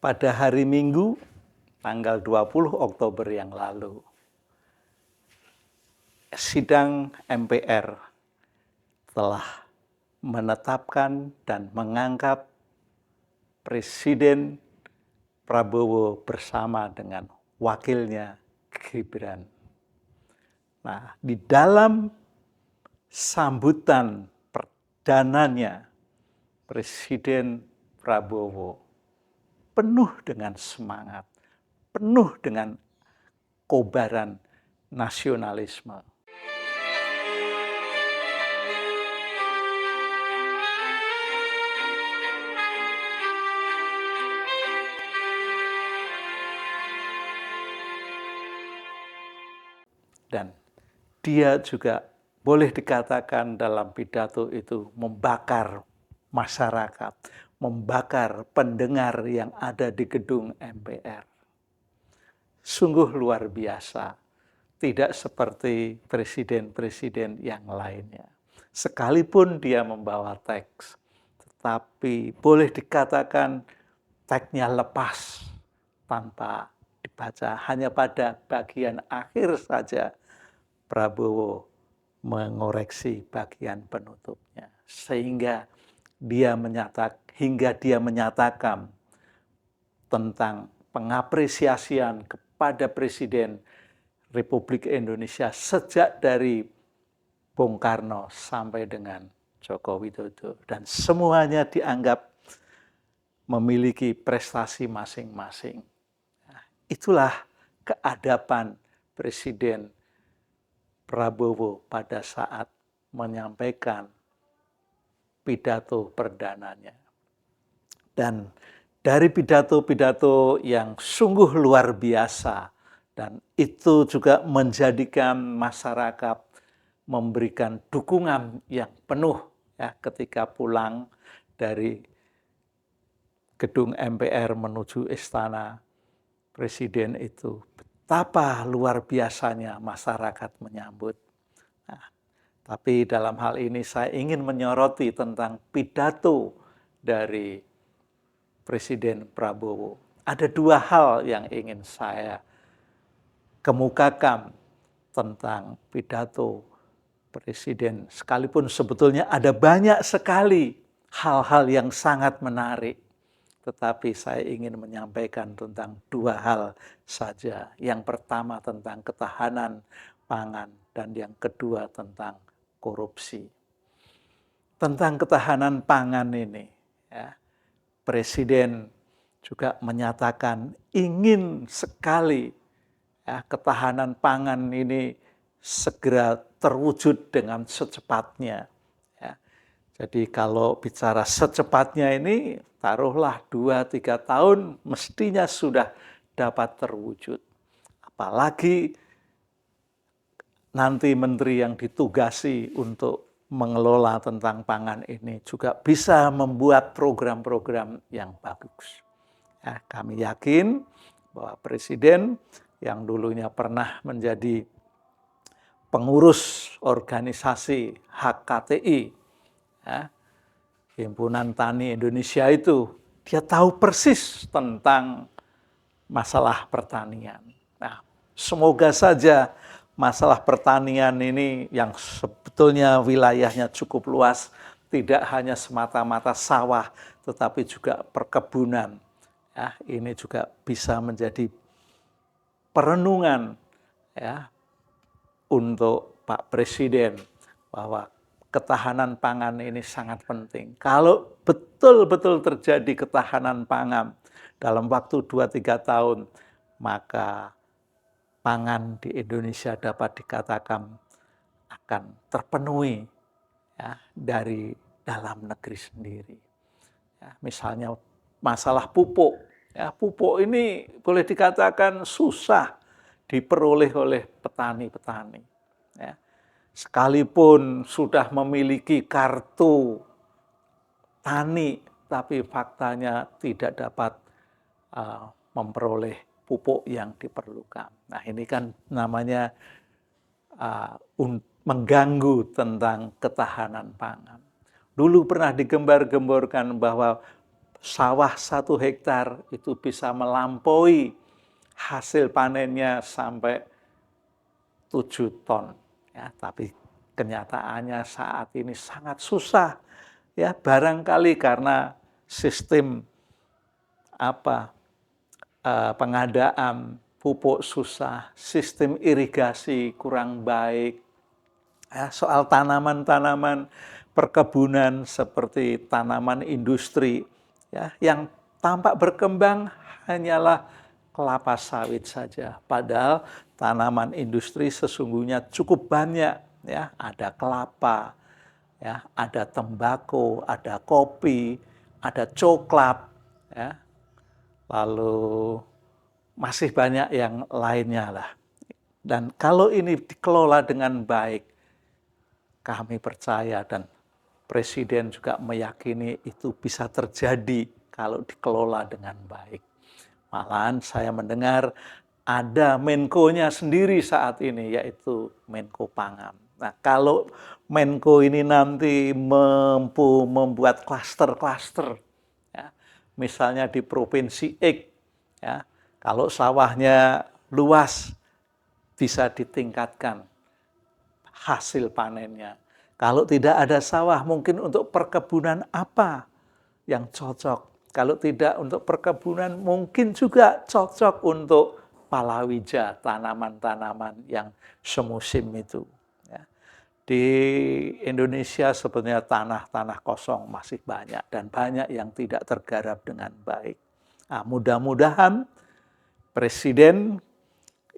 pada hari Minggu tanggal 20 Oktober yang lalu, sidang MPR telah menetapkan dan mengangkat Presiden Prabowo bersama dengan wakilnya Gibran. Nah, di dalam sambutan perdananya, Presiden Prabowo penuh dengan semangat, penuh dengan kobaran nasionalisme. Dan dia juga boleh dikatakan dalam pidato itu membakar masyarakat, membakar pendengar yang ada di gedung MPR. Sungguh luar biasa, tidak seperti presiden-presiden yang lainnya. Sekalipun dia membawa teks, tetapi boleh dikatakan teksnya lepas tanpa dibaca. Hanya pada bagian akhir saja Prabowo mengoreksi bagian penutupnya. Sehingga dia menyatakan tentang pengapresiasian kepada Presiden Republik Indonesia sejak dari Bung Karno sampai dengan Joko Widodo. Dan semuanya dianggap memiliki prestasi masing-masing. Nah, itulah keadaban Presiden Prabowo pada saat menyampaikan pidato perdananya. Dan dari pidato-pidato yang sungguh luar biasa, dan itu juga menjadikan masyarakat memberikan dukungan yang penuh ya ketika pulang dari gedung MPR menuju istana Presiden itu. Betapa luar biasanya masyarakat menyambut. Nah, tapi dalam hal ini saya ingin menyoroti tentang pidato dari Presiden Prabowo. Ada dua hal yang ingin saya kemukakan tentang pidato Presiden. Sekalipun sebetulnya ada banyak sekali hal-hal yang sangat menarik. Tetapi saya ingin menyampaikan tentang dua hal saja. Yang pertama tentang ketahanan pangan dan yang kedua tentang korupsi. Tentang ketahanan pangan ini, ya, Presiden juga menyatakan ingin sekali ya, ketahanan pangan ini segera terwujud dengan secepatnya. Ya. Jadi kalau bicara secepatnya ini, taruhlah 2-3 tahun mestinya sudah dapat terwujud. Apalagi nanti menteri yang ditugasi untuk mengelola tentang pangan ini juga bisa membuat program-program yang bagus. Ya, kami yakin bahwa Presiden yang dulunya pernah menjadi pengurus organisasi HKTI, ya, Himpunan Tani Indonesia itu, dia tahu persis tentang masalah pertanian. Nah, semoga saja masalah pertanian ini yang sebetulnya wilayahnya cukup luas, tidak hanya semata-mata sawah, tetapi juga perkebunan. Ya, ini juga bisa menjadi perenungan ya untuk Pak Presiden bahwa ketahanan pangan ini sangat penting. Kalau betul-betul terjadi ketahanan pangan dalam waktu 2-3 tahun, maka pangan di Indonesia dapat dikatakan akan terpenuhi ya, dari dalam negeri sendiri. Ya, misalnya masalah pupuk. Ya, pupuk ini boleh dikatakan susah diperoleh oleh petani-petani. Ya. Sekalipun sudah memiliki kartu tani, tapi faktanya tidak dapat memperoleh pupuk yang diperlukan. Nah, ini kan namanya mengganggu tentang ketahanan pangan. Dulu pernah digembar-gemborkan bahwa sawah 1 hektar itu bisa melampaui hasil panennya sampai 7 ton. Ya, tapi kenyataannya saat ini sangat susah. Ya, barangkali karena sistem pengadaan pupuk susah, sistem irigasi kurang baik. Ya, soal tanaman-tanaman perkebunan seperti tanaman industri, ya, yang tampak berkembang hanyalah kelapa sawit saja. Padahal tanaman industri sesungguhnya cukup banyak, ya, ada kelapa, ya, ada tembakau, ada kopi, ada coklat, ya, lalu masih banyak yang lainnya lah. Dan kalau ini dikelola dengan baik, kami percaya dan Presiden juga meyakini itu bisa terjadi kalau dikelola dengan baik. Malahan saya mendengar ada Menko-nya sendiri saat ini, yaitu Menko Pangan. Nah, kalau Menko ini nanti mampu membuat klaster-klaster, ya, misalnya di Provinsi X, ya, kalau sawahnya luas, bisa ditingkatkan hasil panennya. Kalau tidak ada sawah, mungkin untuk perkebunan apa yang cocok? Kalau tidak untuk perkebunan, mungkin juga cocok untuk palawija, tanaman-tanaman yang semusim itu. Ya. Di Indonesia sebenarnya tanah-tanah kosong masih banyak dan banyak yang tidak tergarap dengan baik. Nah, mudah-mudahan Presiden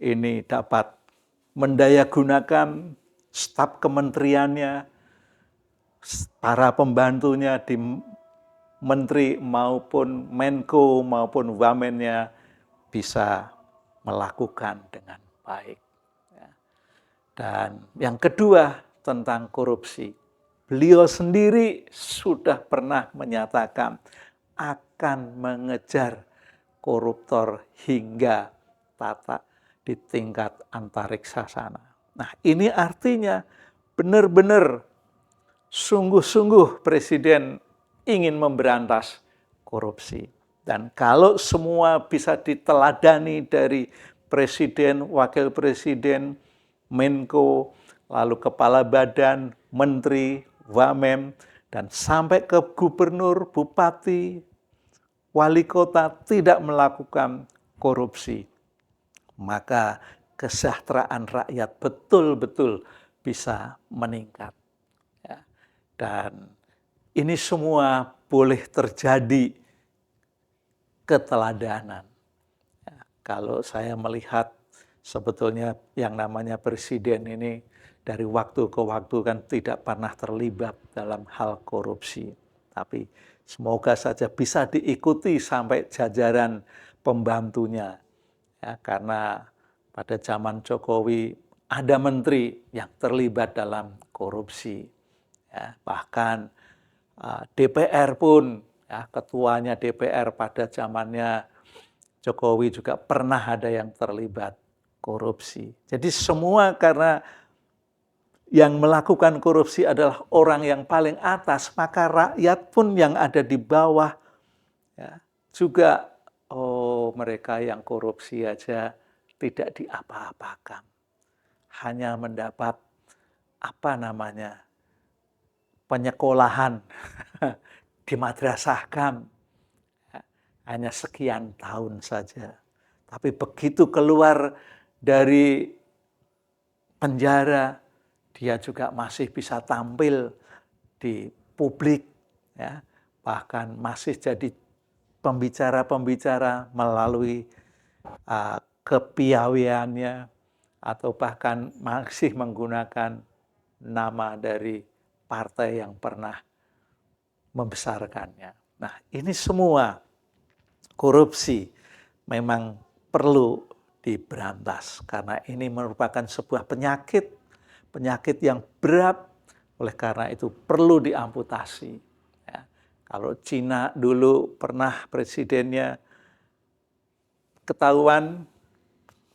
ini dapat mendayagunakan staf kementeriannya, para pembantunya di menteri maupun Menko maupun Wamennya bisa melakukan dengan baik. Dan yang kedua tentang korupsi. Beliau sendiri sudah pernah menyatakan akan mengejar koruptor hingga di tingkat antariksa sana. Nah, ini artinya benar-benar sungguh-sungguh Presiden ingin memberantas korupsi. Dan kalau semua bisa diteladani dari Presiden, Wakil Presiden, Menko, lalu Kepala Badan, Menteri, Wamen, dan sampai ke Gubernur, Bupati, Wali Kota tidak melakukan korupsi, maka kesejahteraan rakyat betul-betul bisa meningkat. Ya. Dan ini semua boleh terjadi keteladanan. Ya, kalau saya melihat sebetulnya yang namanya presiden ini dari waktu ke waktu kan tidak pernah terlibat dalam hal korupsi. Tapi semoga saja bisa diikuti sampai jajaran pembantunya. Ya, karena pada zaman Jokowi ada menteri yang terlibat dalam korupsi. Ya, bahkan DPR pun, ya, ketuanya DPR pada zamannya Jokowi juga pernah ada yang terlibat korupsi. Jadi semua karena yang melakukan korupsi adalah orang yang paling atas, maka rakyat pun yang ada di bawah, ya, juga mereka yang korupsi aja tidak diapa-apakan. Hanya mendapat penyekolahan, dimadrasahkan, hanya sekian tahun saja. Tapi begitu keluar dari penjara, dia juga masih bisa tampil di publik, ya, bahkan masih jadi pembicara-pembicara melalui kepiawaiannya, atau bahkan masih menggunakan nama dari partai yang pernah membesarkannya. Nah, ini semua korupsi memang perlu diberantas karena ini merupakan sebuah penyakit yang berat, oleh karena itu perlu diamputasi. Ya. Kalau Cina dulu pernah presidennya ketahuan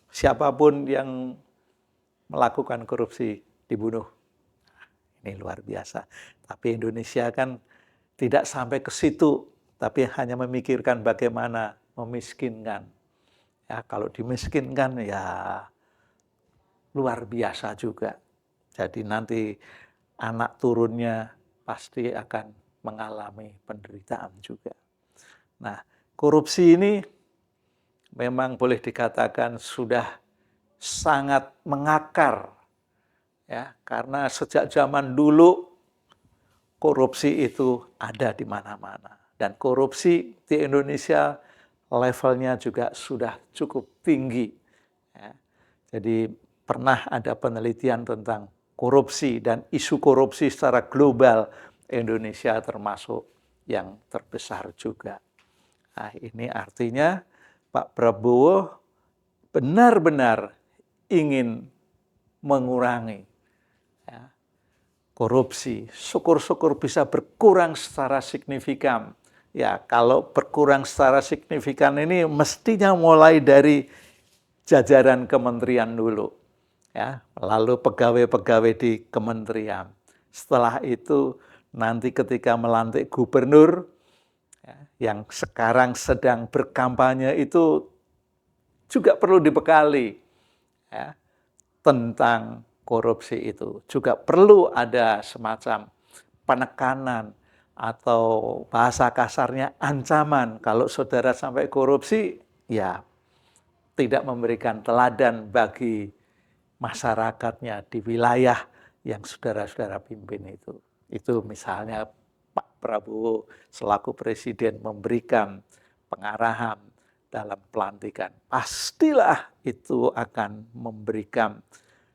siapapun yang melakukan korupsi dibunuh. Ini luar biasa. Tapi Indonesia kan tidak sampai ke situ, tapi hanya memikirkan bagaimana memiskinkan. Ya, kalau dimiskinkan ya luar biasa juga. Jadi nanti anak turunnya pasti akan mengalami penderitaan juga. Nah, korupsi ini memang boleh dikatakan sudah sangat mengakar, ya, karena sejak zaman dulu korupsi itu ada di mana-mana. Dan korupsi di Indonesia levelnya juga sudah cukup tinggi. Ya. Jadi pernah ada penelitian tentang korupsi dan isu korupsi secara global, Indonesia termasuk yang terbesar juga. Nah, ini artinya Pak Prabowo benar-benar ingin mengurangi, ya, korupsi. Syukur-syukur bisa berkurang secara signifikan. Ya, kalau berkurang secara signifikan ini mestinya mulai dari jajaran kementerian dulu. Ya, lalu pegawai-pegawai di kementerian. Setelah itu nanti ketika melantik gubernur, ya, yang sekarang sedang berkampanye itu juga perlu dibekali, ya, tentang korupsi itu. Juga perlu ada semacam penekanan atau bahasa kasarnya ancaman. Kalau saudara sampai korupsi, ya tidak memberikan teladan bagi masyarakatnya di wilayah yang saudara-saudara pimpin itu. Itu misalnya Pak Prabowo selaku presiden memberikan pengarahan dalam pelantikan. Pastilah itu akan memberikan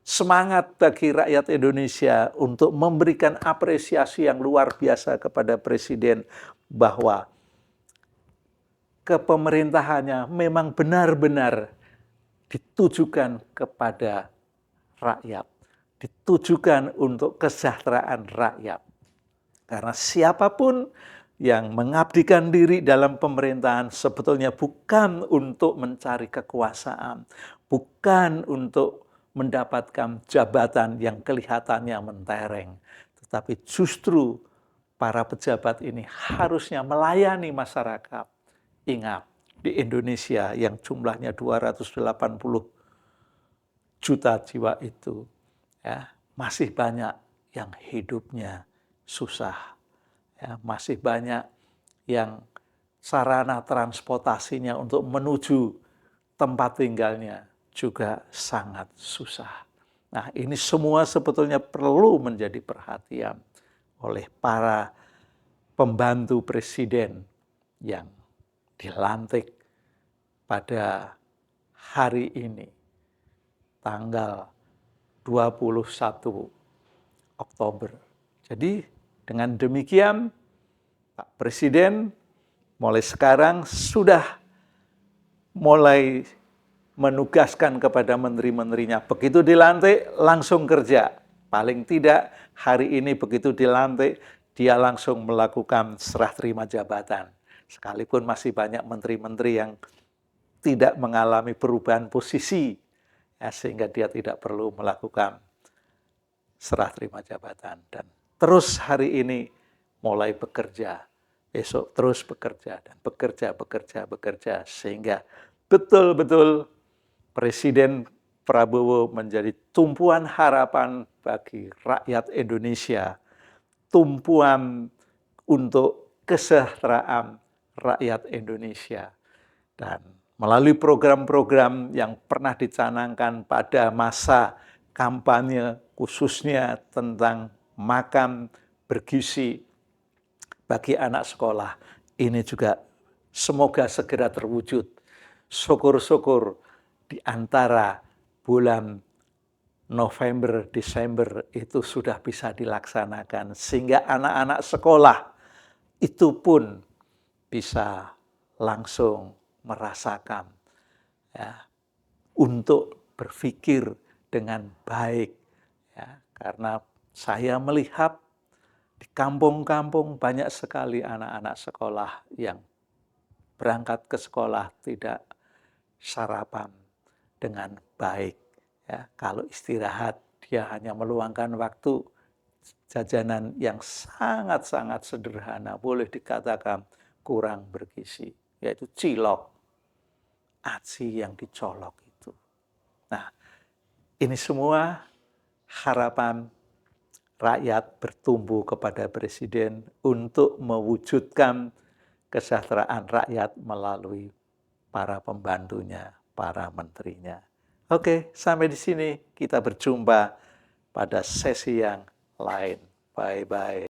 semangat bagi rakyat Indonesia untuk memberikan apresiasi yang luar biasa kepada presiden bahwa kepemerintahannya memang benar-benar ditujukan kepada rakyat, ditujukan untuk kesejahteraan rakyat. Karena siapapun yang mengabdikan diri dalam pemerintahan sebetulnya bukan untuk mencari kekuasaan, bukan untuk mendapatkan jabatan yang kelihatannya mentereng, tetapi justru para pejabat ini harusnya melayani masyarakat. Ingat, di Indonesia yang jumlahnya 280 juta jiwa itu, ya, masih banyak yang hidupnya susah, ya, masih banyak yang sarana transportasinya untuk menuju tempat tinggalnya juga sangat susah. Nah, ini semua sebetulnya perlu menjadi perhatian oleh para pembantu presiden yang dilantik pada hari ini, tanggal 21 Oktober. Jadi dengan demikian Pak Presiden mulai sekarang sudah mulai menugaskan kepada menteri-menterinya. Begitu dilantik langsung kerja. Paling tidak hari ini begitu dilantik dia langsung melakukan serah terima jabatan. Sekalipun masih banyak menteri-menteri yang tidak mengalami perubahan posisi, ya, sehingga dia tidak perlu melakukan serah terima jabatan. Dan terus hari ini mulai bekerja, besok terus bekerja, dan bekerja, sehingga betul-betul Presiden Prabowo menjadi tumpuan harapan bagi rakyat Indonesia, tumpuan untuk kesejahteraan rakyat Indonesia. Dan melalui program-program yang pernah dicanangkan pada masa kampanye, khususnya tentang makan bergizi bagi anak sekolah, ini juga semoga segera terwujud. Syukur-syukur di antara bulan November, Desember itu sudah bisa dilaksanakan, sehingga anak-anak sekolah itu pun bisa langsung merasakan, ya, untuk berpikir dengan baik, ya, karena saya melihat di kampung-kampung banyak sekali anak-anak sekolah yang berangkat ke sekolah tidak sarapan dengan baik. Ya, kalau istirahat dia hanya meluangkan waktu jajanan yang sangat-sangat sederhana, boleh dikatakan kurang bergizi, yaitu cilok, aci yang dicolok itu. Nah, ini semua harapan rakyat bertumbuh kepada presiden untuk mewujudkan kesejahteraan rakyat melalui para pembantunya, para menterinya. Oke, sampai di sini kita berjumpa pada sesi yang lain. Bye-bye.